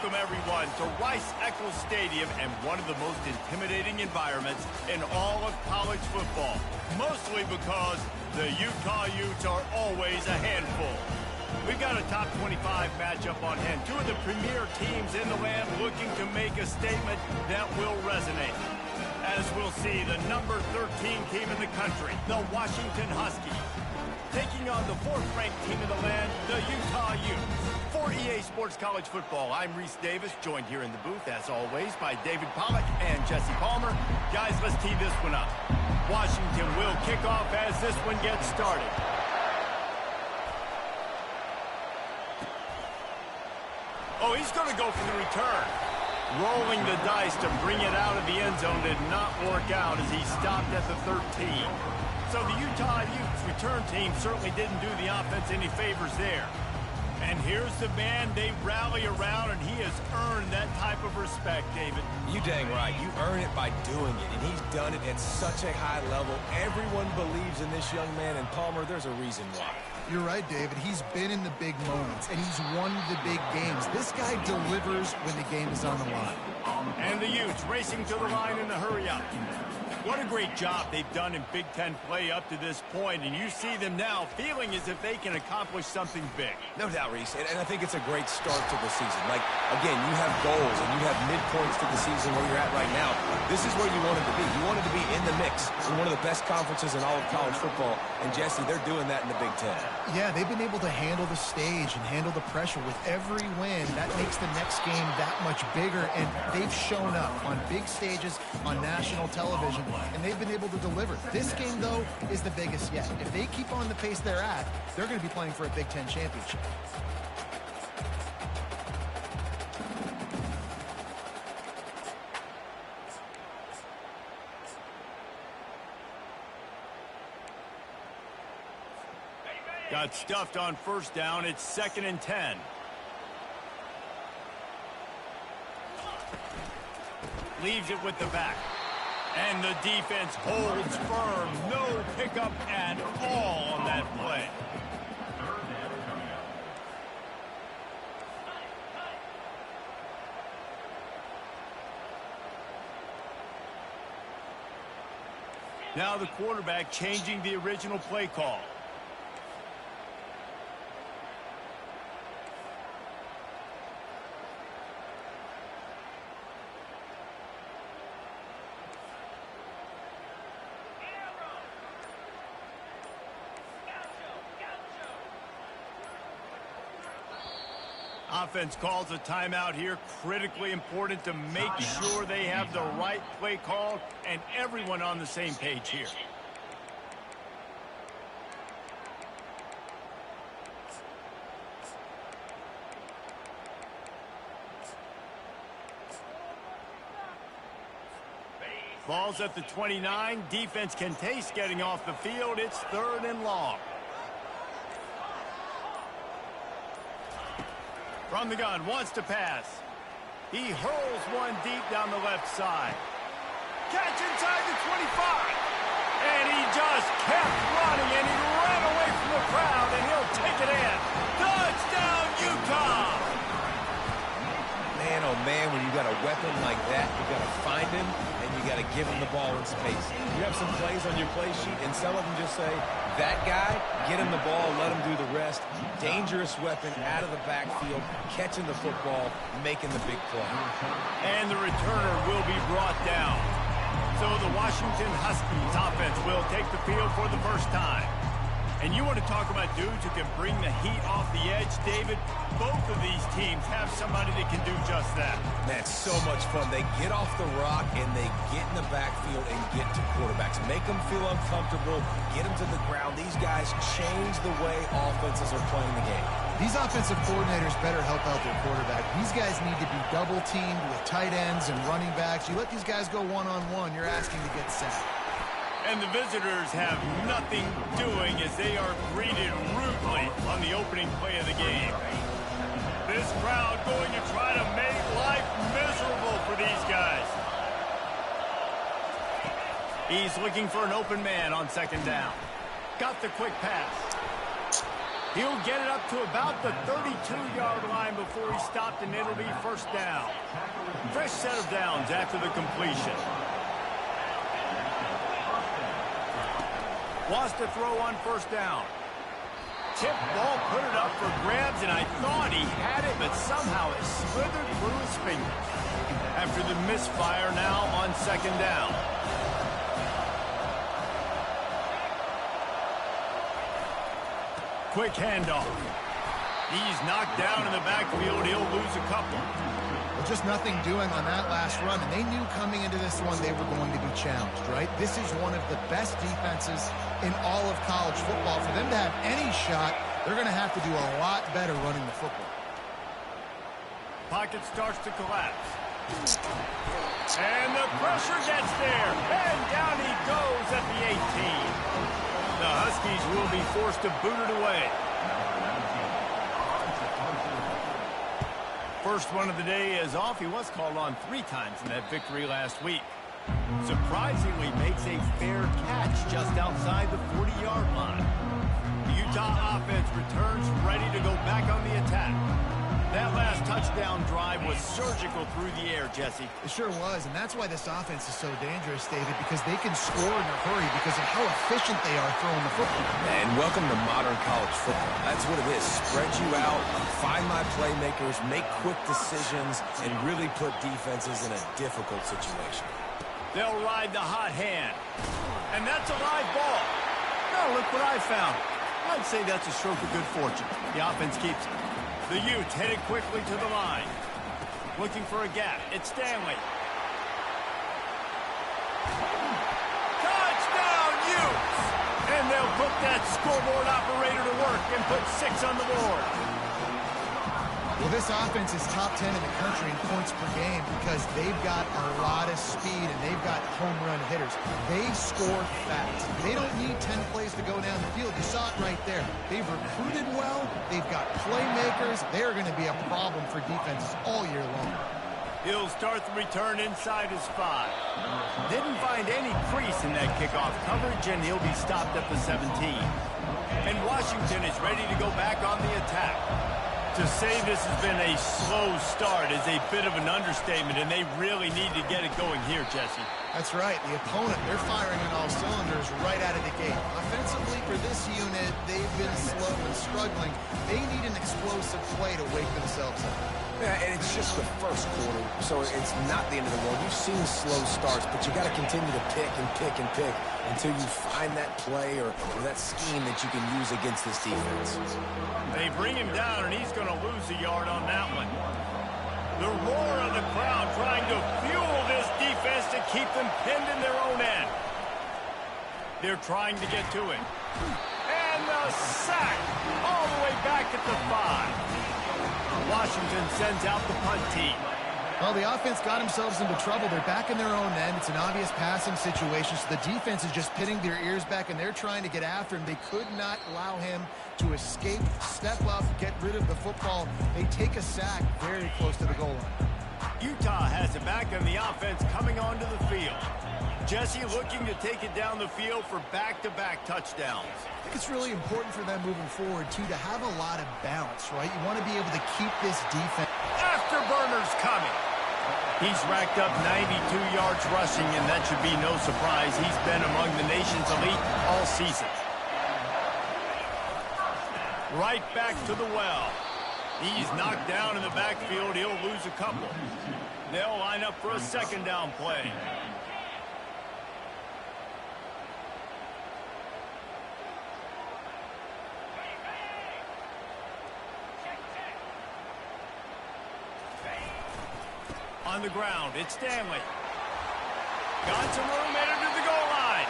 Welcome, everyone, to Rice-Eccles Stadium and one of the most intimidating environments in all of college football, mostly because the Utah Utes are always a handful. We've got a top 25 matchup on hand. Two of the premier teams in the land looking to make a statement that will resonate. As we'll see, the number 13 team in the country, the Washington Huskies, taking on the fourth-ranked team in the land, the Utah Utes. For EA Sports College Football, I'm Reese Davis, joined here in the booth, as always, by David Pollack and Jesse Palmer. Guys, let's tee this one up. Washington will kick off as this one gets started. Oh, he's going to go for the return. Rolling the dice to bring it out of the end zone did not work out as he stopped at the 13. So the Utah Utes return team certainly didn't do the offense any favors there. And here's the man they rally around, and he has earned that type of respect, David. You dang right. You earn it by doing it, and he's done it at such a high level. Everyone believes in this young man, and Palmer, there's a reason why. You're right, David. He's been in the big moments, and he's won the big games. This guy delivers when the game is on the line. And the Utes racing to the line in the hurry-up. What a great job they've done in Big Ten play up to this point, and you see them now feeling as if they can accomplish something big. No doubt, Reese, and I think it's a great start to the season. Like, again, you have goals and you have midpoints to the season where you're at right now. This is where you wanted to be. You wanted to be in the mix in one of the best conferences in all of college football, and Jesse, they're doing that in the Big Ten. Yeah, they've been able to handle the stage and handle the pressure with every win. That makes the next game that much bigger, and they've shown up on big stages on national television, and they've been able to deliver. This game, though, is the biggest yet. If they keep on the pace they're at, they're going to be playing for a Big Ten championship. Got stuffed on first down. It's 2nd and 10. Leaves it with the back. And the defense holds firm. No pickup at all on that play. Now the quarterback changing the original play call. Offense calls a timeout here. Critically important to make sure they have the right play call and everyone on the same page here. Ball's at the 29. Defense can taste getting off the field. It's 3rd and long. From the gun, wants to pass. He hurls one deep down the left side. Catch inside the 25. And he just kept running, and he ran away from the crowd, and he'll take it in. Touchdown, Utah! Man, oh man, when you got a weapon like that, you got to find him, and you got to give him the ball in space. You have some plays on your play sheet, and some of them just say, that guy, get him the ball, let him do the rest. Dangerous weapon out of the backfield, catching the football, making the big play. And the returner will be brought down. So the Washington Huskies offense will take the field for the first time. And you want to talk about dudes who can bring the heat off the edge, David? Both of these teams have somebody that can do just that. Man, so much fun. They get off the rock and they get in the backfield and get to quarterbacks. Make them feel uncomfortable, get them to the ground. These guys change the way offenses are playing the game. These offensive coordinators better help out their quarterback. These guys need to be double-teamed with tight ends and running backs. You let these guys go one-on-one, you're asking to get sacked. And the visitors have nothing doing as they are greeted rudely on the opening play of the game. This crowd going to try to make life miserable for these guys. He's looking for an open man on 2nd down. Got the quick pass. He'll get it up to about the 32-yard line before he stopped, and it'll be first down. Fresh set of downs after the completion. Wants to throw on first down. Tip ball, put it up for grabs, and I thought he had it, but somehow it slithered through his fingers. After the misfire now on second down. Quick handoff. He's knocked down in the backfield. He'll lose a couple. Well, just nothing doing on that last run, and they knew coming into this one they were going to be challenged, right? This is one of the best defenses in all of college football. For them to have any shot, they're going to have to do a lot better running the football. Pocket starts to collapse. And the pressure gets there. And down he goes at the 18. The Huskies will be forced to boot it away. First one of the day is off. He was called on 3 times in that victory last week. Surprisingly makes a fair catch just outside the 40-yard line. The Utah offense returns ready to go back on the attack. That last touchdown drive was surgical through the air, Jesse. It sure was, and that's why this offense is so dangerous, David, because they can score in a hurry because of how efficient they are throwing the football. And welcome to modern college football. That's what it is. Spread you out, find my playmakers, make quick decisions, and really put defenses in a difficult situation. They'll ride the hot hand. And that's a live ball. Now look what I found. I'd say that's a stroke of good fortune. The offense keeps it. The Utes headed quickly to the line. Looking for a gap. It's Stanley. Touchdown, Utes! And they'll put that scoreboard operator to work and put 6 on the board. Well, this offense is top 10 in the country in points per game because they've got a lot of speed and they've got home run hitters. They score fast. They don't need 10 plays to go down the field. You saw it right there. They've recruited well. They've got playmakers. They're going to be a problem for defenses all year long. He'll start the return inside his 5. Didn't find any crease in that kickoff coverage, and he'll be stopped at the 17. And Washington is ready to go back on the attack. To say this has been a slow start is a bit of an understatement, and they really need to get it going here, Jesse. That's right. The opponent, they're firing on all cylinders right out of the gate. Offensively, for this unit, they've been slow and struggling. They need an explosive play to wake themselves up. Yeah, and it's just the first quarter, so it's not the end of the world. You've seen slow starts, but you got to continue to pick and pick and pick until you find that play or that scheme that you can use against this defense. They bring him down, and he's going to lose a yard on that one. The roar of the crowd trying to fuel this defense to keep them pinned in their own end. They're trying to get to him. And the sack all the way back at the 5. Washington sends out the punt team. Well, the offense got themselves into trouble. They're back in their own end. It's an obvious passing situation, so the defense is just pinning their ears back, and they're trying to get after him. They could not allow him to escape, step up, get rid of the football. They take a sack very close to the goal line. Utah has it back on the offense coming onto the field. Jesse looking to take it down the field for back-to-back touchdowns. I think it's really important for them moving forward, too, to have a lot of balance, right? You want to be able to keep this defense. Afterburner's coming. He's racked up 92 yards rushing, and that should be no surprise. He's been among the nation's elite all season. Right back to the well. He's knocked down in the backfield. He'll lose a couple. They'll line up for a second down play. On the ground, it's Stanley. Got some room, headed to the goal line.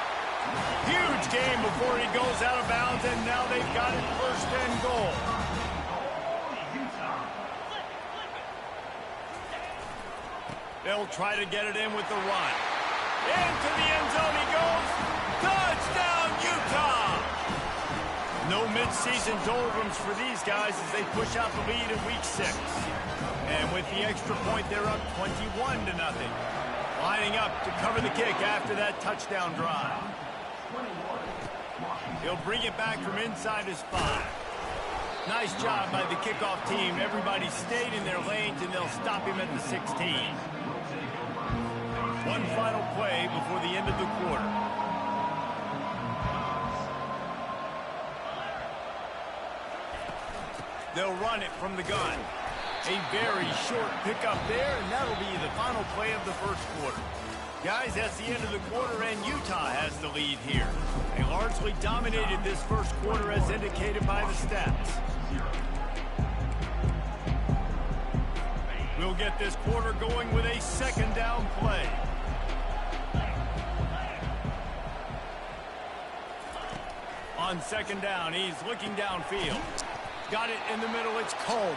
Huge game before he goes out of bounds, and now they've got it first and goal. They'll try to get it in with the run. Into the end zone he goes. Touchdown, Utah! No midseason doldrums for these guys as they push out the lead in week 6. And with the extra point, they're up 21-0. Lining up to cover the kick after that touchdown drive. He'll bring it back from inside his 5. Nice job by the kickoff team. Everybody stayed in their lanes, and they'll stop him at the 16. One final play before the end of the quarter. They'll run it from the gun. A very short pickup there, and that'll be the final play of the first quarter. Guys, that's the end of the quarter, and Utah has the lead here. They largely dominated this first quarter as indicated by the stats. We'll get this quarter going with a second down play. On second down, he's looking downfield. Got it in the middle, it's Combs.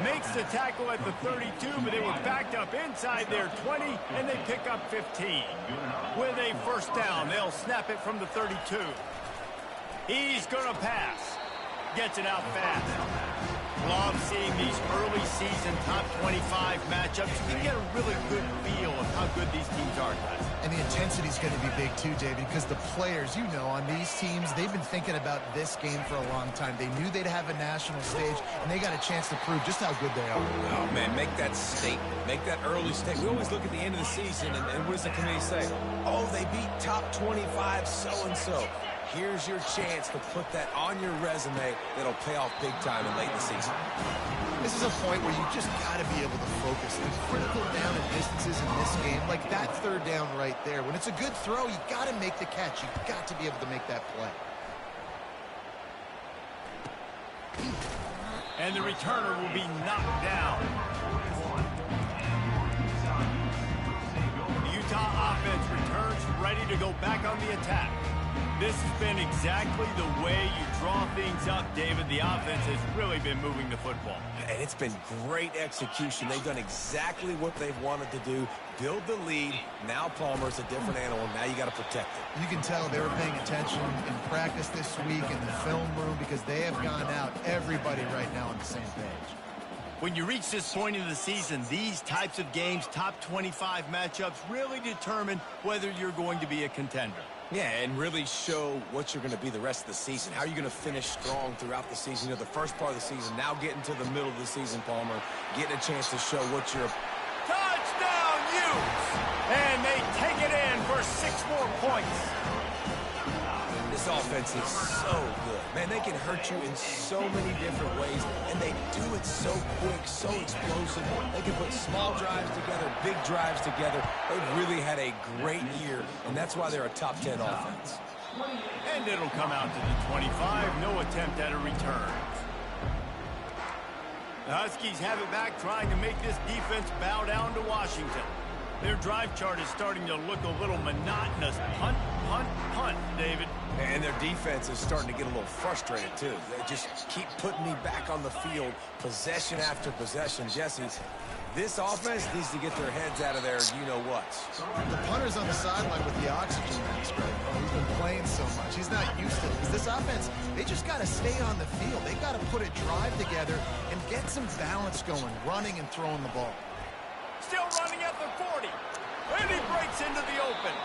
Makes the tackle at the 32, but they were backed up inside their 20, and they pick up 15. With a first down, they'll snap it from the 32. He's going to pass. Gets it out fast. Love seeing these early season top 25 matchups. You can get a really good feel of how good these teams are, guys. And the intensity is going to be big too, David, because the players, you know, on these teams, they've been thinking about this game for a long time. They knew they'd have a national stage, and they got a chance to prove just how good they are. Oh, man, make that statement. Make that early statement. We always look at the end of the season, and what does the committee say? Oh, they beat top 25 so-and-so. Here's your chance to put that on your resume that'll pay off big time in late in the season. This is a point where you just got to be able to focus. The critical down and distances in this game, like that third down right there. When it's a good throw, you got to make the catch. You got to be able to make that play. And the returner will be knocked down. The Utah offense returns ready to go back on the attack. This has been exactly the way you draw things up, David. The offense has really been moving the football. And it's been great execution. They've done exactly what they've wanted to do. Build the lead. Now Palmer's a different animal. Now you got to protect it. You can tell they were paying attention in practice this week in the film room because they have gone out, everybody right now on the same page. When you reach this point in the season, these types of games, top 25 matchups, really determine whether you're going to be a contender. Yeah, and really show what you're going to be the rest of the season. How are you going to finish strong throughout the season? You know, the first part of the season, now getting to the middle of the season, Palmer, getting a chance to show what you're... Touchdown, Utes! And they take it in for 6 more points. This offense is so good. Man, they can hurt you in so many different ways, and they do it so quick, so explosive. They can put small drives together, big drives together. They've really had a great year, and that's why they're a top 10 offense. And it'll come out to the 25. No attempt at a return. The Huskies have it back, trying to make this defense bow down to Washington. Their drive chart is starting to look a little monotonous. Punt, punt, punt, David. And their defense is starting to get a little frustrated, too. They just keep putting me back on the field, possession after possession. Jesse, this offense needs to get their heads out of there, you-know-what. The punter's on the sideline with the oxygen mask right now. He's been playing so much. He's not used to it. Because this offense, they just got to stay on the field. They got to put a drive together and get some balance going, running and throwing the ball. Still running at the 40. And he breaks into the open.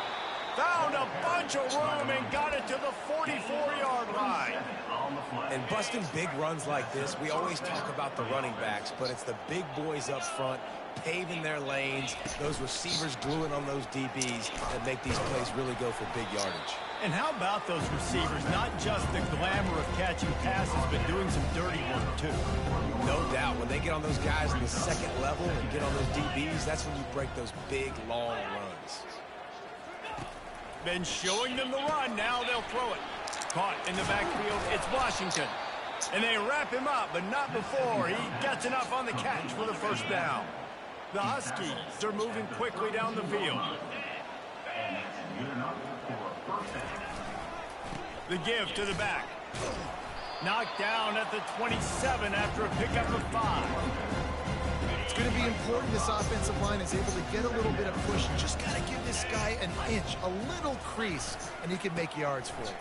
Found a bunch of room and got it to the 44-yard line. And busting big runs like this, we always talk about the running backs, but it's the big boys up front paving their lanes, those receivers gluing on those DBs that make these plays really go for big yardage. And how about those receivers? Not just the glamour of catching passes, but doing some dirty work, too. No doubt. When they get on those guys in the second level and get on those DBs, that's when you break those big, long runs. Been showing them the run. Now they'll throw it. Caught in the backfield. It's Washington. And they wrap him up, but not before he gets enough on the catch for the first down. The Huskies are moving quickly down the field. The give to the back. Knocked down at the 27 after a pickup of 5. It's going to be important this offensive line is able to get a little bit of push. Just got to give this guy an inch, a little crease, and he can make yards for it.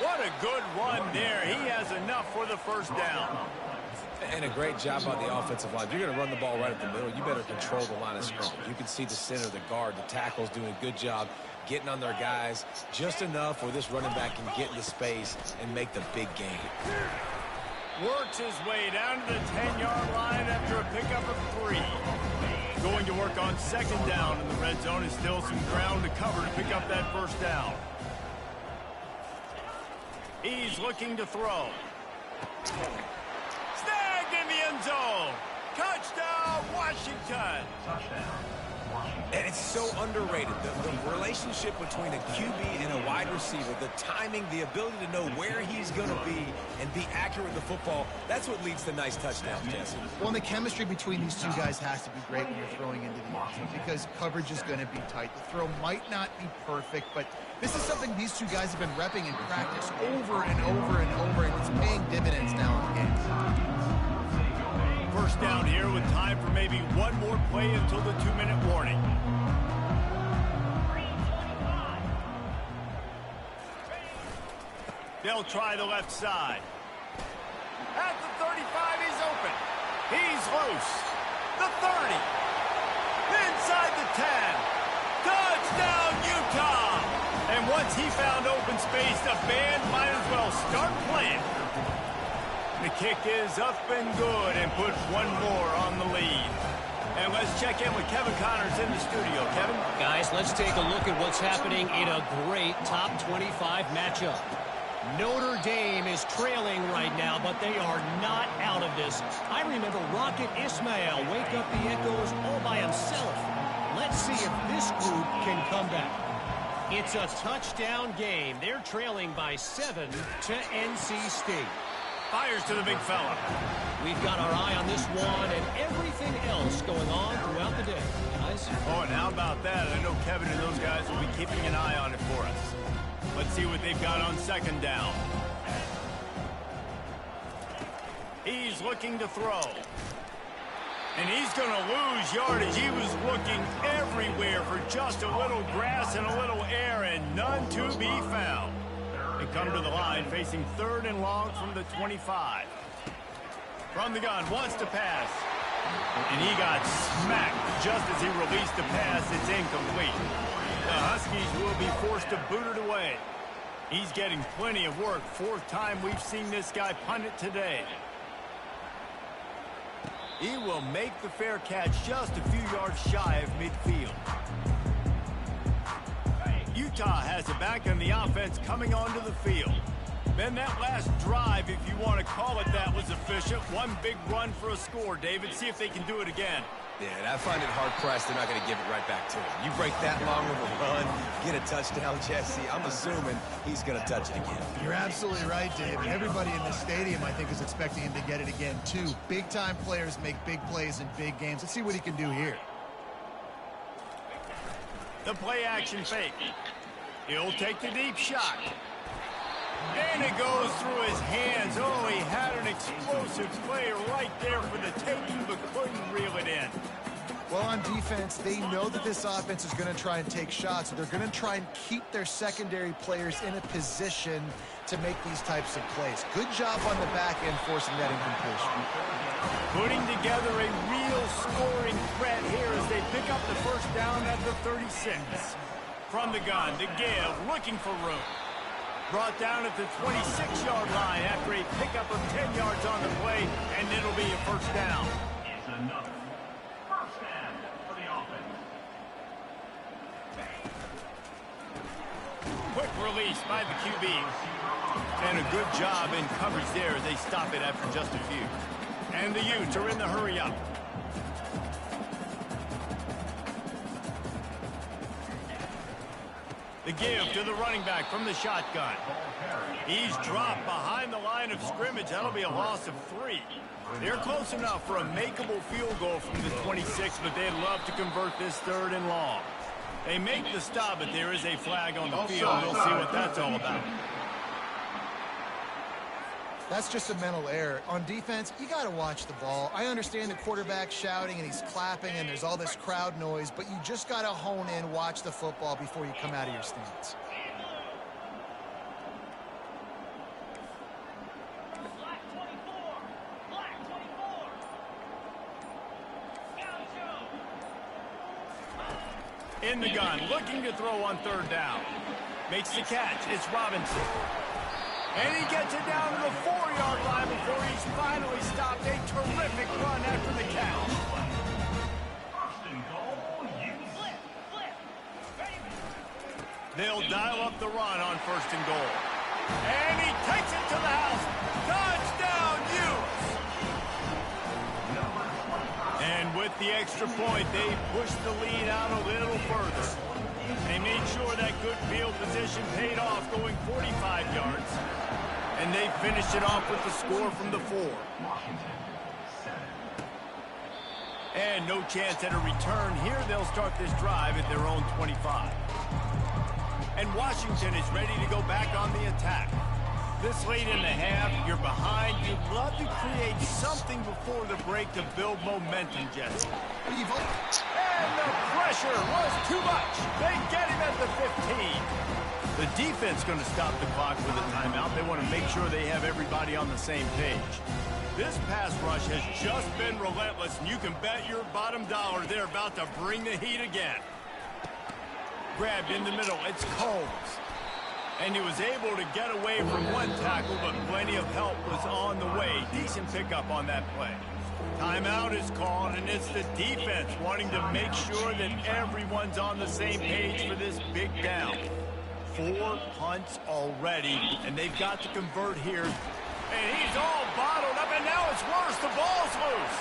What a good run there. He has enough for the first down. And a great job by the offensive line. If you're going to run the ball right up the middle, you better control the line of scrimmage. You can see the center, the guard, the tackles doing a good job getting on their guys just enough where this running back can get into space and make the big game. Works his way down to the 10-yard line after a pickup of 3. Going to work on second down in the red zone. Is still some ground to cover to pick up that first down. He's looking to throw. Snagged in the end zone. Touchdown, Washington. And it's so underrated. The relationship between a QB and a wide receiver, the timing, the ability to know where he's going to be and be accurate with the football, that's what leads to nice touchdowns, Jesse. Well, and the chemistry between these two guys has to be great when you're throwing into the end zone because coverage is going to be tight. The throw might not be perfect, but this is something these two guys have been repping in practice over and over and over, and it's paying dividends now in the game. First down here with time for maybe one more play until the 2-minute warning. They'll try the left side. At the 35, he's open. He's loose. The 30. Inside the 10. Touchdown, Utah! And once he found open space, the band might as well start playing. The kick is up and good and puts one more on the lead. And let's check in with Kevin Connors in the studio. Kevin? Guys, let's take a look at what's happening in a great top 25 matchup. Notre Dame is trailing right now, but they are not out of this. I remember Rocket Ismail wake up the echoes all by himself. Let's see if this group can come back. It's a touchdown game. They're trailing by 7 to NC State. Fires to the big fella. We've got our eye on this one and everything else going on throughout the day, guys. Oh, and how about that? I know Kevin and those guys will be keeping an eye on it for us. Let's see what they've got on second down. He's looking to throw. And he's going to lose yardage. He was looking everywhere for just a little grass and a little air, and none to be found. They come to the line facing 3rd and long from the 25. From the gun, wants to pass. And he got smacked just as he released the pass. It's incomplete. The Huskies will be forced to boot it away. He's getting plenty of work. 4th time we've seen this guy punt it today. He will make the fair catch just a few yards shy of midfield. Utah has it back in the offense coming onto the field. Then that last drive, if you want to call it that, was efficient. One big run for a score, David. See if they can do it again. Yeah, I find it hard-pressed they're not going to give it right back to him. You break that long of a run, get a touchdown, Jesse, I'm assuming he's going to touch it again. You're absolutely right, Dave. Everybody in the stadium, I think, is expecting him to get it again, too. Big-time players make big plays in big games. Let's see what he can do here. The play-action fake. He'll take the deep shot. And it goes through his hands. Oh, he had an explosive play right there for the taking, but couldn't reel it in. Well, on defense, they know that this offense is going to try and take shots. So they're going to try and keep their secondary players in a position to make these types of plays. Good job on the back end forcing that incompletion. Putting together a real scoring threat here as they pick up the first down at the 36. From the gun, to give, looking for room. Brought down at the 26-yard line after a pickup of 10 yards on the play, and it'll be a first down. It's another first down for the offense. Quick release by the QB. And a good job in coverage there as they stop it after just a few. And the Utes are in the hurry-up. The give to the running back from the shotgun. He's dropped behind the line of scrimmage. That'll be a loss of 3. They're close enough for a makeable field goal from the 26, but they'd love to convert this 3rd and long. They make the stop, but there is a flag on the field. We'll see what that's all about. That's just a mental error. On defense, you got to watch the ball. I understand the quarterback shouting and he's clapping and there's all this crowd noise, but you just got to hone in, watch the football before you come out of your stance. In the gun, looking to throw on third down. Makes the catch. It's Robinson. And he gets it down to the 4-yard line before he's finally stopped. A terrific run after the catch. They'll dial up the run on 1st and goal. And he takes it to the house. Touchdown, Utes! And with the extra point, they pushed the lead out a little further. They made sure that good field position paid off, going 45 yards. And they finished it off with the score from the 4. And no chance at a return here. They'll start this drive at their own 25. And Washington is ready to go back on the attack. This late in the half, you're behind. You'd love to create something before the break to build momentum, Jesse. And the pressure was too much. They get him at the 15. The defense going to stop the clock with a timeout. They want to make sure they have everybody on the same page. This pass rush has just been relentless, and you can bet your bottom dollar they're about to bring the heat again. Grabbed in the middle, it's Combs. And he was able to get away from one tackle, but plenty of help was on the way. Decent pickup on that play. Timeout is called, and it's the defense wanting to make sure that everyone's on the same page for this big down. 4 punts already, and they've got to convert here. And he's all bottled up, and now it's worse. The ball's loose.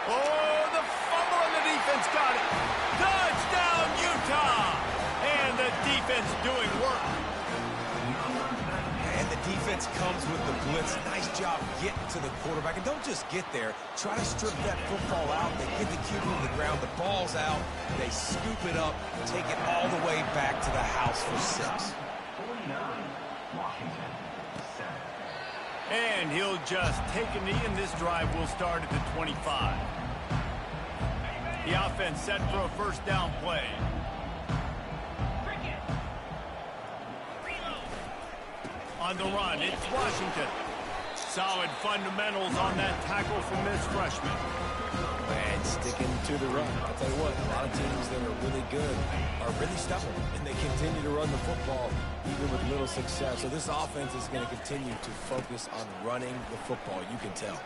Oh, the fumble, and the defense got it. Touchdown, Utah! And the defense doing work. And the defense comes with the blitz. Nice job getting to the quarterback. And don't just get there. Try to strip that football out. They get the QB to the ground. The ball's out. They scoop it up, take it all the way back to the house for 6. And he'll just take a knee, and this drive will start at the 25. The offense set for a 1st down play. On the run, it's Washington. Solid fundamentals on that tackle from this freshman. And sticking to the run. I'll tell you what, a lot of teams that are really good are really stubborn, and they continue to run the football even with little success. So this offense is going to continue to focus on running the football, you can tell.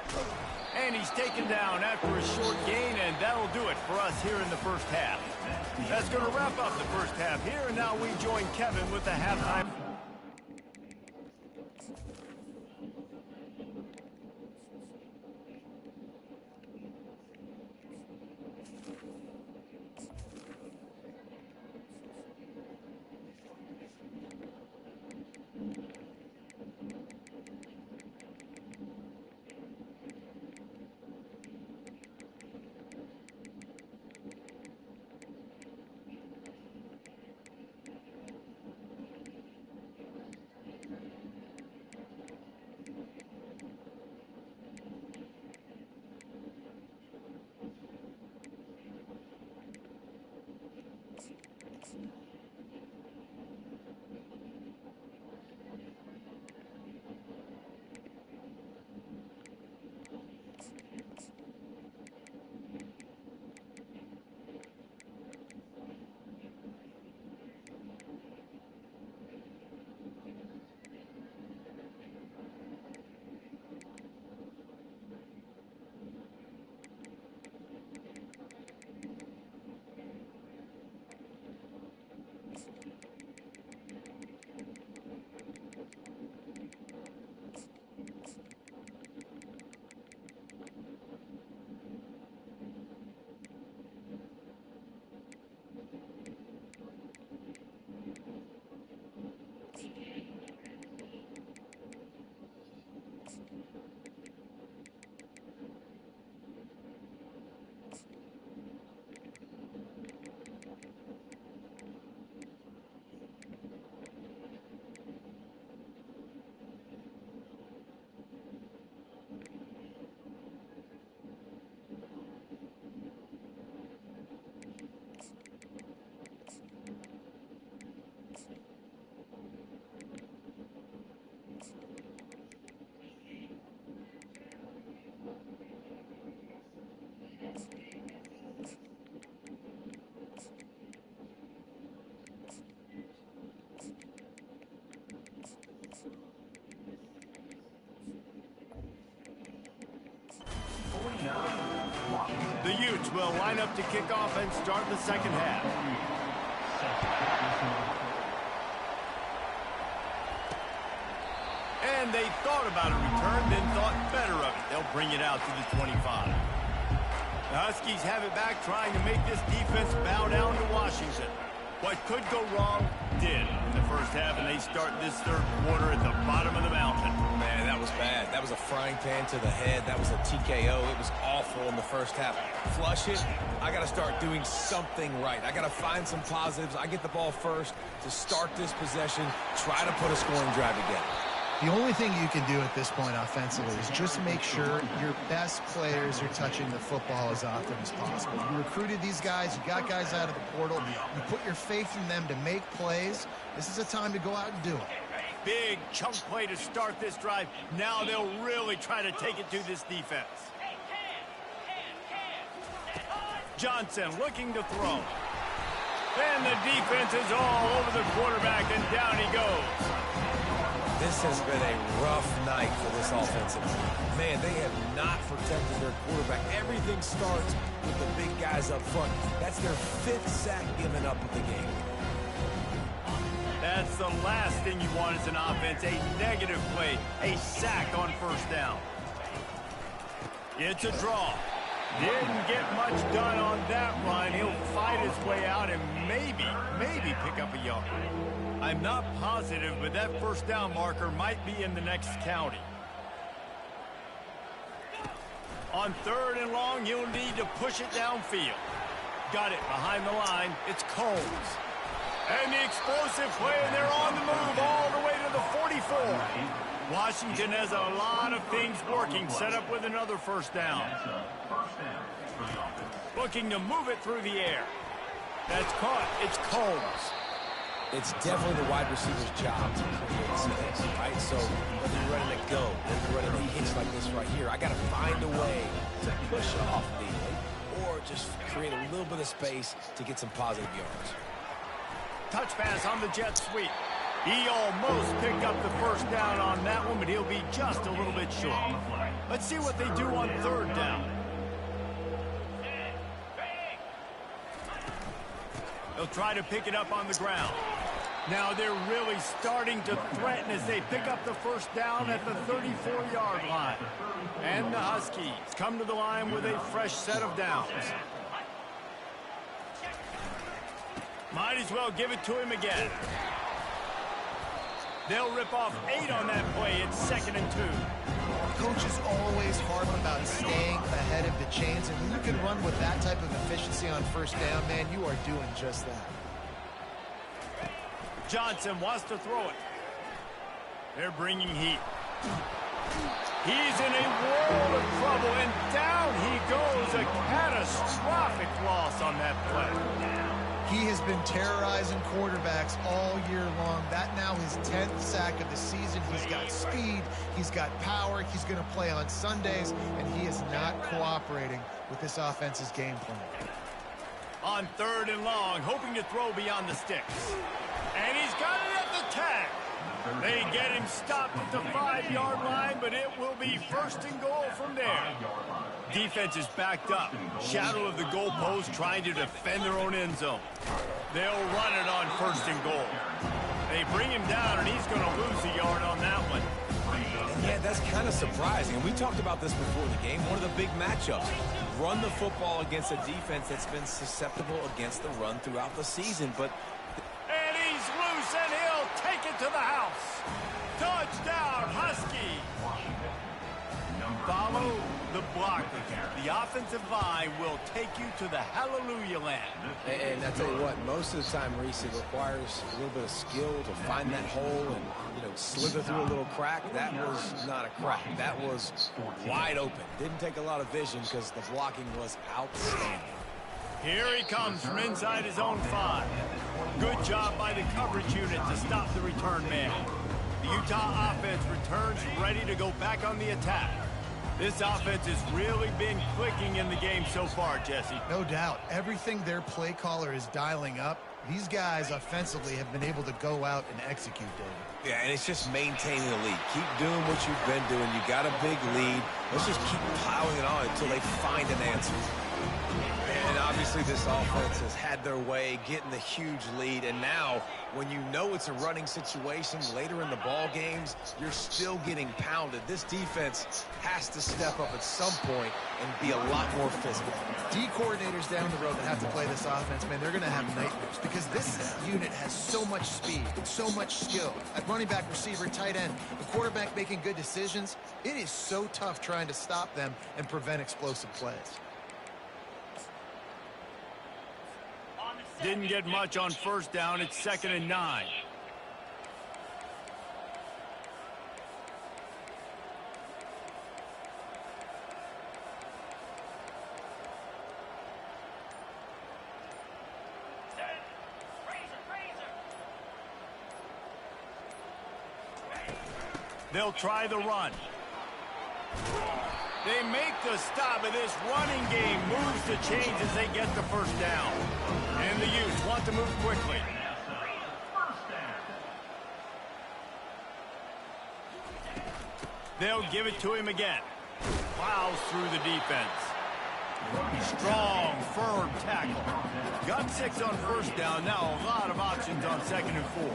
And he's taken down after a short gain, and that'll do it for us here in the 1st half. That's going to wrap up the 1st half here, and now we join Kevin with the halftime. The Utes will line up to kick off and start the second half. And they thought about a return, then thought better of it. They'll bring it out to the 25. The Huskies have it back, trying to make this defense bow down to Washington. What could go wrong did in the first half, and they start this third quarter at the bottom of the mountain. Man, that was bad. That was a frying pan to the head. That was a TKO. It was awful in the first half. Flush it. I got to start doing something right. I got to find some positives. I get the ball first to start this possession, try to put a scoring drive together. The only thing you can do at this point offensively is just make sure your best players are touching the football as often as possible. You recruited these guys. You got guys out of the portal. You put your faith in them to make plays. This is a time to go out and do it. Big chunk play to start this drive. Now they'll really try to take it to this defense. Johnson looking to throw. And the defense is all over the quarterback, and down he goes. This has been a rough night for this offensive team. Man, they have not protected their quarterback. Everything starts with the big guys up front. That's their 5th sack given up of the game. That's the last thing you want as an offense, a negative play, a sack on first down. It's a draw. Didn't get much done on that run. He'll fight his way out and maybe pick up a yard. I'm not positive, but that first down marker might be in the next county. On 3rd and long, you'll need to push it downfield. Got it behind the line. It's Combs. And the explosive play, and they're on the move all the way to the 44. Washington has a lot of things working, set up with another first down. Looking to move it through the air. That's caught. It's Combs. It's definitely the wide receiver's job to create space, right? So whether you're running a go, whether you're running a hitch like this right here, I got to find a way to push off the or just create a little bit of space to get some positive yards. Touch pass on the jet sweep. He almost picked up the first down on that one, but he'll be just a little bit short. Let's see what they do on 3rd down. They'll try to pick it up on the ground. Now they're really starting to threaten as they pick up the first down at the 34-yard line. And the Huskies come to the line with a fresh set of downs. Might as well give it to him again. They'll rip off 8 on that play. It's 2nd and 2. Coaches always harp about staying ahead of the chains, and when you can run with that type of efficiency on first down, man, you are doing just that. Johnson wants to throw it. They're bringing heat. He's in a world of trouble, and down he goes. A catastrophic loss on that play. He has been terrorizing quarterbacks all year long. That now his 10th sack of the season. He's got speed. He's got power. He's going to play on Sundays, and he is not cooperating with this offense's game plan. On 3rd and long, hoping to throw beyond the sticks. And he's got it at the tag. They get him stopped at the 5-yard line, but it will be 1st and goal from there. Defense is backed up. Shadow of the goalpost trying to defend their own end zone. They'll run it on 1st and goal. They bring him down, and he's going to lose a yard on that one. And yeah, that's kind of surprising. And we talked about this before the game. One of the big matchups. Run the football against a defense that's been susceptible against the run throughout the season. But and he's loose, and he'll take it to the house. Touchdown, Husky. Follow the blocker. The offensive line will take you to the hallelujah land. And I tell you what, most of the time, Reese, it requires a little bit of skill to find that hole and, slither through a little crack. That was not a crack. That was wide open. Didn't take a lot of vision because the blocking was outstanding. Here he comes from inside his own 5. Good job by the coverage unit to stop the return man. The Utah offense returns ready to go back on the attack. This offense has really been clicking in the game so far, Jesse. No doubt. Everything their play caller is dialing up, these guys offensively have been able to go out and execute, David. Yeah, and it's just maintaining the lead. Keep doing what you've been doing. You got a big lead. Let's just keep piling it on until they find an answer. Obviously, this offense has had their way, getting the huge lead, and now when you know it's a running situation later in the ball games, you're still getting pounded. This defense has to step up at some point and be a lot more physical. D coordinators down the road that have to play this offense, man, they're going to have nightmares because this unit has so much speed, so much skill. At running back, receiver, tight end, the quarterback making good decisions, it is so tough trying to stop them and prevent explosive plays. Didn't get much on first down. It's 2nd and 9. They'll try the run. They make the stop, and this running game moves the chains as they get the first down. And the Utes want to move quickly. They'll give it to him again. Plows through the defense. Strong, firm tackle. Got 6 on first down. Now a lot of options on 2nd and 4.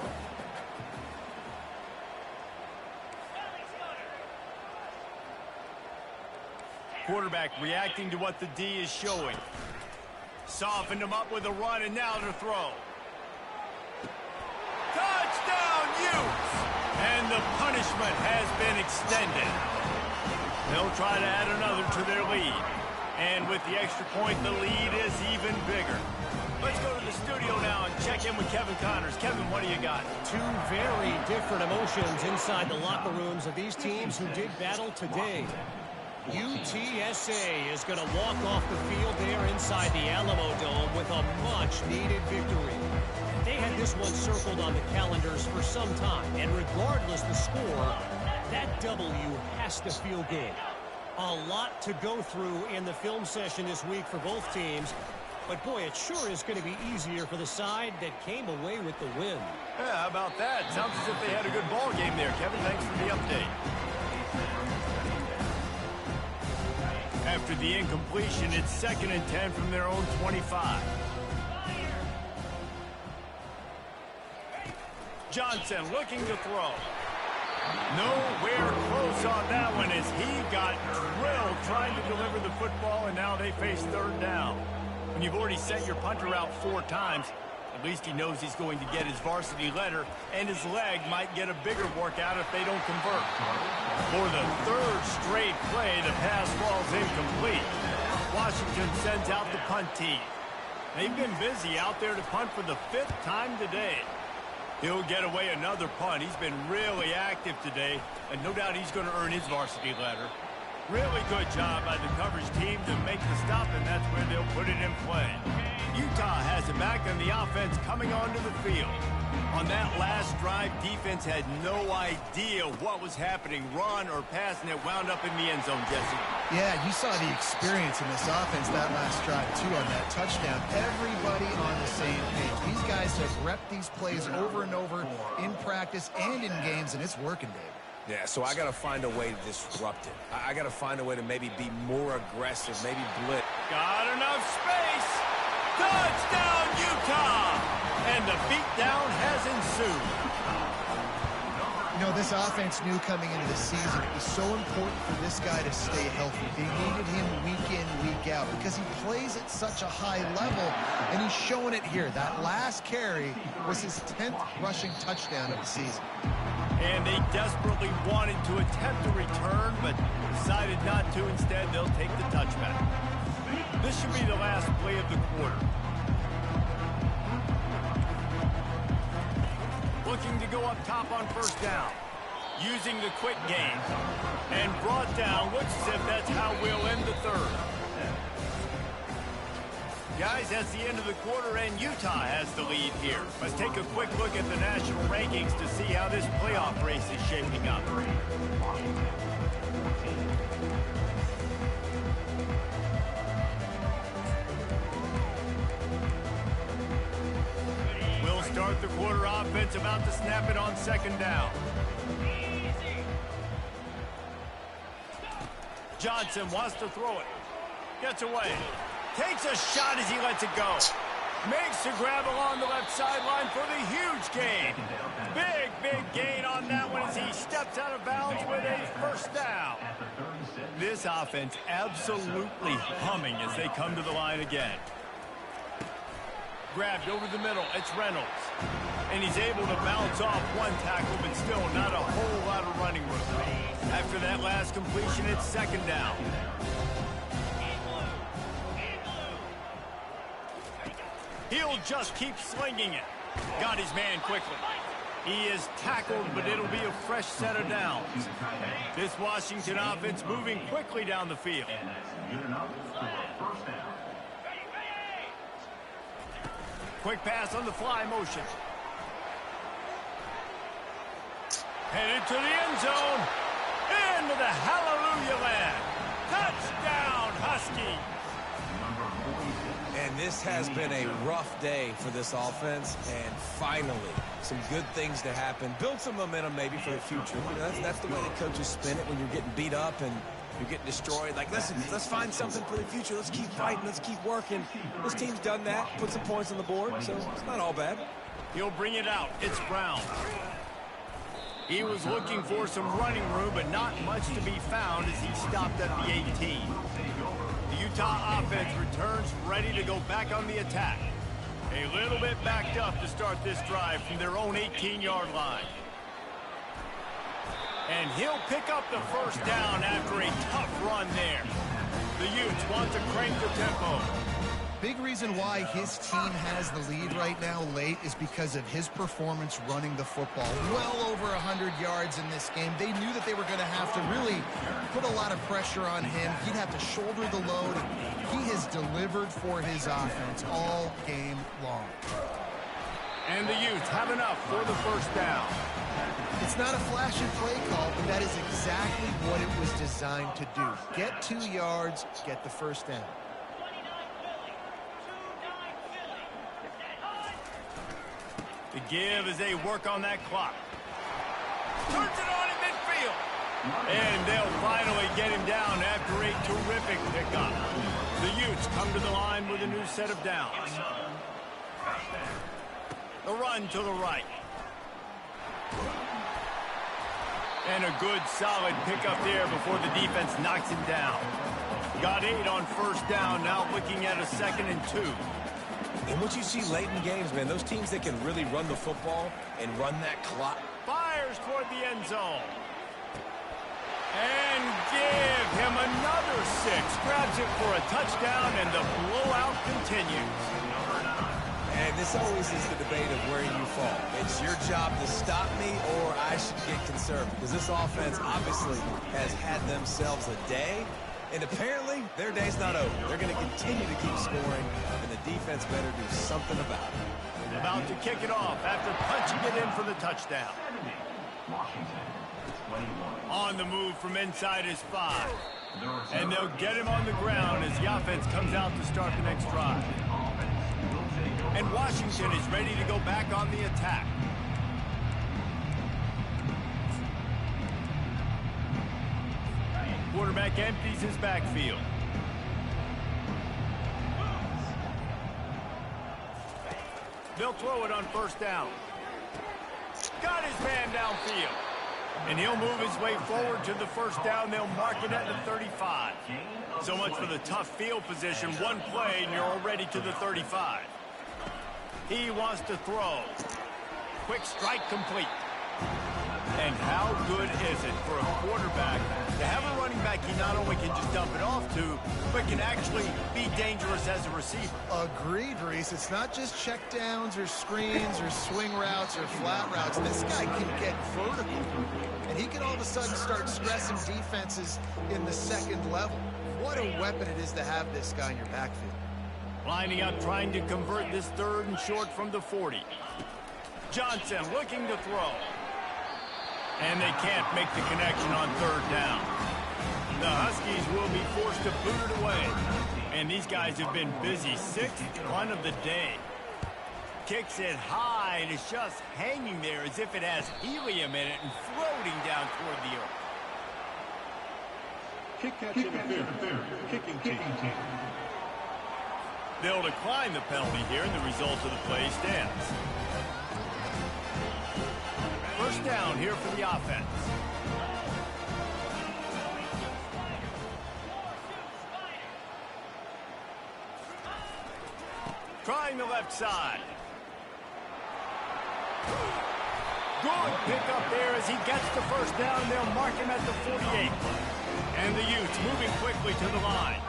Quarterback reacting to what the D is showing. Softened him up with a run, and now to throw. Touchdown, Utes! And the punishment has been extended. They'll try to add another to their lead. And with the extra point, the lead is even bigger. Let's go to the studio now and check in with Kevin Connors. Kevin, what do you got? Two very different emotions inside the locker rooms of these teams who did battle today. UTSA is going to walk off the field there inside the Alamo Dome with a much-needed victory. They had this one circled on the calendars for some time, and regardless the score, that W has to feel good. A lot to go through in the film session this week for both teams, but boy, it sure is going to be easier for the side that came away with the win. Yeah, how about that? Sounds as if they had a good ball game there, Kevin. Thanks for the update. After the incompletion, it's 2nd and 10 from their own 25. Johnson looking to throw. Nowhere close on that one as he got drilled trying to deliver the football, and now they face 3rd down. When you've already sent your punter out 4 times, at least he knows he's going to get his varsity letter, and his leg might get a bigger workout if they don't convert. For the 3rd straight play, the pass falls incomplete. Washington sends out the punt team. They've been busy out there to punt for the 5th time today. He'll get away another punt. He's been really active today, and no doubt he's going to earn his varsity letter. Really good job by the coverage team to make the stop, and that's where they'll put it in play. Utah has it back, and the offense coming onto the field. On that last drive, defense had no idea what was happening, run or pass, and it wound up in the end zone, Jesse. Yeah, you saw the experience in this offense that last drive, too, on that touchdown. Everybody on the same page. These guys have repped these plays over and over in practice and in games, and it's working, Dave. Yeah, so I got to find a way to disrupt it. I got to find a way to maybe be more aggressive, maybe blitz. Got enough space. Touchdown, Utah! And the beatdown has ensued. You know, this offense knew coming into the season it was so important for this guy to stay healthy. They needed him week in, week out because he plays at such a high level, and he's showing it here. That last carry was his 10th rushing touchdown of the season. And they desperately wanted to attempt a return, but decided not to. Instead, they'll take the touchback. This should be the last play of the quarter. Looking to go up top on first down. Using the quick game. And brought down. Looks as if that's how we'll end the 3rd. Guys, that's the end of the quarter, and Utah has the lead here. Let's take a quick look at the national rankings to see how this playoff race is shaping up. We'll start the quarter offense, about to snap it on 2nd down. Johnson wants to throw it. Gets away. Takes a shot as he lets it go. Makes the grab along the left sideline for the huge gain. Big gain on that one as he steps out of bounds with a first down. This offense absolutely humming as they come to the line again. Grabbed over the middle. It's Reynolds. And he's able to bounce off one tackle, but still not a whole lot of running room. After that last completion, it's second down. He'll just keep slinging it. Got his man quickly. He is tackled, but it'll be a fresh set of downs. This Washington offense moving quickly down the field. Quick pass on the fly motion. Headed to the end zone. Into the hallelujah land. Touchdown, Husky. And this has been a rough day for this offense, and finally, some good things to happen. Build some momentum maybe for the future. You know, that's the way the coaches spin it when you're getting beat up and you're getting destroyed. Like, listen, let's find something for the future. Let's keep fighting. Let's keep working. This team's done that, put some points on the board, so it's not all bad. He'll bring it out. It's Brown. He was looking for some running room, but not much to be found as he stopped at the 18. The Utah offense returns ready to go back on the attack. A little bit backed up to start this drive from their own 18-yard line. And he'll pick up the first down after a tough run there. The Utes want to crank the tempo. Big reason why his team has the lead right now late is because of his performance running the football. Well over 100 yards in this game. They knew that they were going to have to really put a lot of pressure on him. He'd have to shoulder the load. He has delivered for his offense all game long. And the Utes have enough for the first down. It's not a flashy play call, but that is exactly what it was designed to do. Get 2 yards, get the first down. The give as they work on that clock. Turns it on in midfield. And they'll finally get him down after a terrific pickup. The Utes come to the line with a new set of downs. The run to the right. And a good solid pickup there before the defense knocks him down. Got 8 on first down, now looking at a 2nd and 2. And what you see late in games, man, those teams that can really run the football and run that clock. Fires toward the end zone. And give him another 6. Grabs it for a touchdown, and the blowout continues. And this always is the debate of where you fall. It's your job to stop me, or I should get conservative. Because this offense obviously has had themselves a day. And apparently, their day's not over. They're going to continue to keep scoring, and the defense better do something about it. About to kick it off after punching it in for the touchdown. On the move from inside his 5. And they'll get him on the ground as the offense comes out to start the next drive. And Washington is ready to go back on the attack. Quarterback empties his backfield. They'll throw it on first down. Got his man downfield. And he'll move his way forward to the first down. They'll mark it at the 35. So much for the tough field position. One play and you're already to the 35. He wants to throw. Quick strike complete. And how good is it for a quarterback to have a running back he not only can just dump it off to, but can actually be dangerous as a receiver? Agreed, Reese. It's not just checkdowns or screens or swing routes or flat routes. This guy can get vertical. And he can all of a sudden start stressing defenses in the second level. What a weapon it is to have this guy in your backfield. Lining up, trying to convert this 3rd and short from the 40. Johnson looking to throw. And they can't make the connection on 3rd down. The Huskies will be forced to boot it away. And these guys have been busy. 6th run of the day. Kicks it high, and it's just hanging there as if it has helium in it and floating down toward the earth. Kick catch interference. Kicking team. They'll decline the penalty here, and the result of the play stands. First down here for the offense. Trying the left side. Good pickup there as he gets the first down. They'll mark him at the 48. And the Utes moving quickly to the line.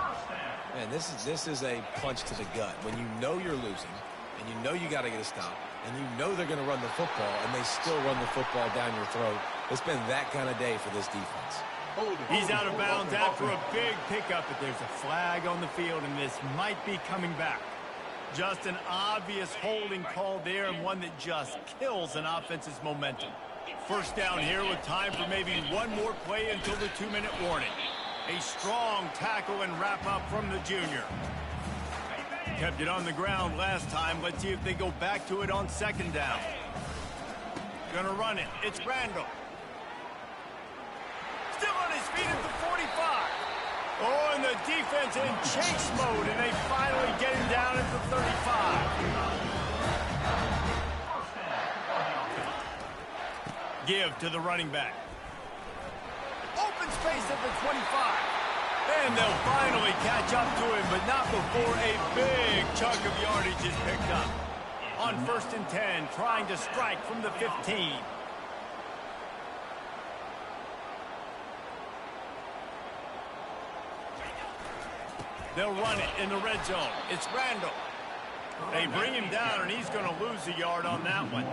Man, this is a punch to the gut. When you know you're losing, and you know you got to get a stop, and you know they're going to run the football, and they still run the football down your throat. It's been that kind of day for this defense. He's out of bounds after a big pickup, but there's a flag on the field, and this might be coming back. Just an obvious holding call there, and one that just kills an offense's momentum. First down here with time for maybe one more play until the 2-minute warning. A strong tackle and wrap-up from the junior. Kept it on the ground last time. Let's see if they go back to it on second down. Gonna run it. It's Randall. Still on his feet at the 45. Oh, and the defense in chase mode, and they finally get him down at the 35. Give to the running back. Open space at the 25. And they'll finally catch up to him, but not before a big chunk of yardage is picked up. On 1st and 10, trying to strike from the 15. They'll run it in the red zone. It's Randall. They bring him down, and he's going to lose a yard on that one.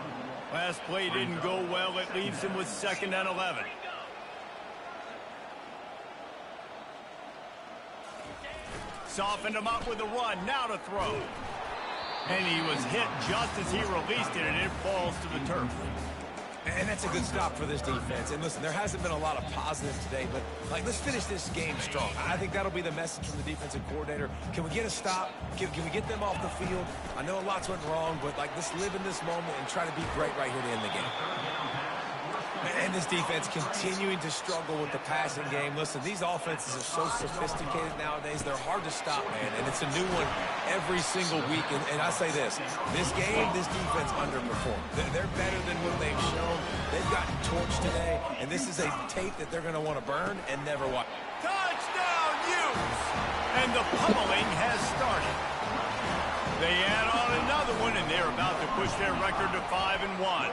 Last play didn't go well. It leaves him with 2nd and 11. Softened him up with a run. Now to throw. And he was hit just as he released it, and it falls to the turf. And that's a good stop for this defense. And listen, there hasn't been a lot of positives today, but let's finish this game strong. I think that'll be the message from the defensive coordinator. Can we get a stop? Can we get them off the field? I know lots went wrong, but let's live in this moment and try to be great right here to end the game. And this defense continuing to struggle with the passing game. Listen, these offenses are so sophisticated nowadays. They're hard to stop, man. And it's a new one every single week. And I say this game, this defense underperformed. They're better than what they've shown. They've gotten torched today. And this is a tape that they're going to want to burn and never watch. Touchdown, Utes! And the pummeling has started. They add on another one, and they're about to push their record to 5-1.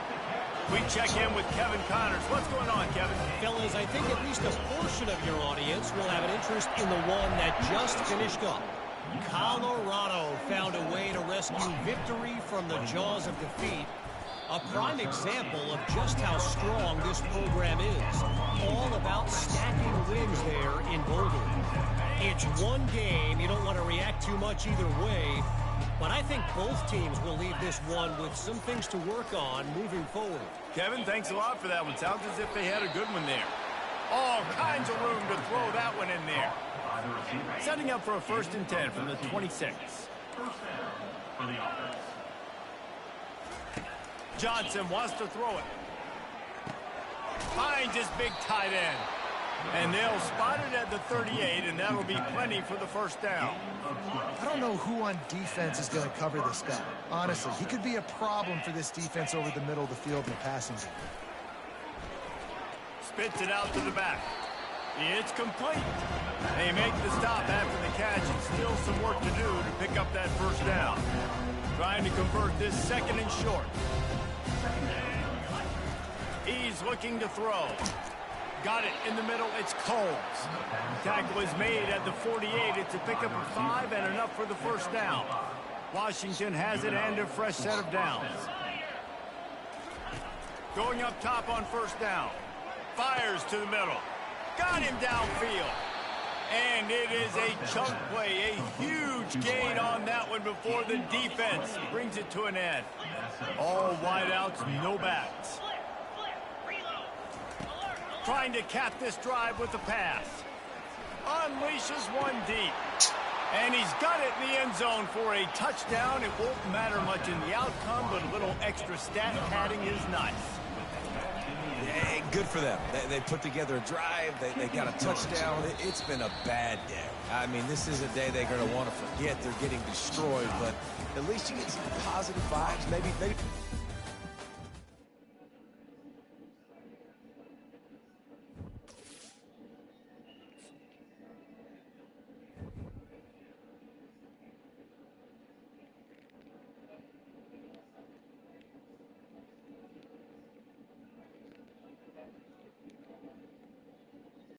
We check in with Kevin Connors. What's going on, Kevin? Fellas, I think at least a portion of your audience will have an interest in the one that just finished up. Colorado found a way to rescue victory from the jaws of defeat. A prime example of just how strong this program is. All about stacking wins there in Boulder. It's one game. You don't want to react too much either way. But I think both teams will leave this one with some things to work on moving forward. Kevin, thanks a lot for that one. Sounds as if they had a good one there. All kinds of room to throw that one in there. Setting up for a 1st and 10 from the 26. Johnson wants to throw it. Finds his big tight end. And they'll spot it at the 38, and that'll be plenty for the 1st down. I don't know who on defense is going to cover this guy. Honestly, he could be a problem for this defense over the middle of the field in the passing game. Spits it out to the back. It's complete. They make the stop after the catch, and still some work to do to pick up that 1st down. Trying to convert this 2nd and short. He's looking to throw. Got it in the middle. It's Coles. Tackle is made at the 48. It's a pickup of 5 and enough for the 1st down. Washington has it and a fresh set of downs. Going up top on 1st down. Fires to the middle. Got him downfield. And it is a chunk play. A huge gain on that one before the defense brings it to an end. All wideouts, no backs. Trying to cap this drive with the pass. Unleashes one deep. And he's got it in the end zone for a touchdown. It won't matter much in the outcome, but a little extra stat padding is nice. Hey, good for them. They put together a drive. They got a touchdown. It's been a bad day. I mean, this is a day they're going to want to forget. They're getting destroyed, but at least you get some positive vibes. Maybe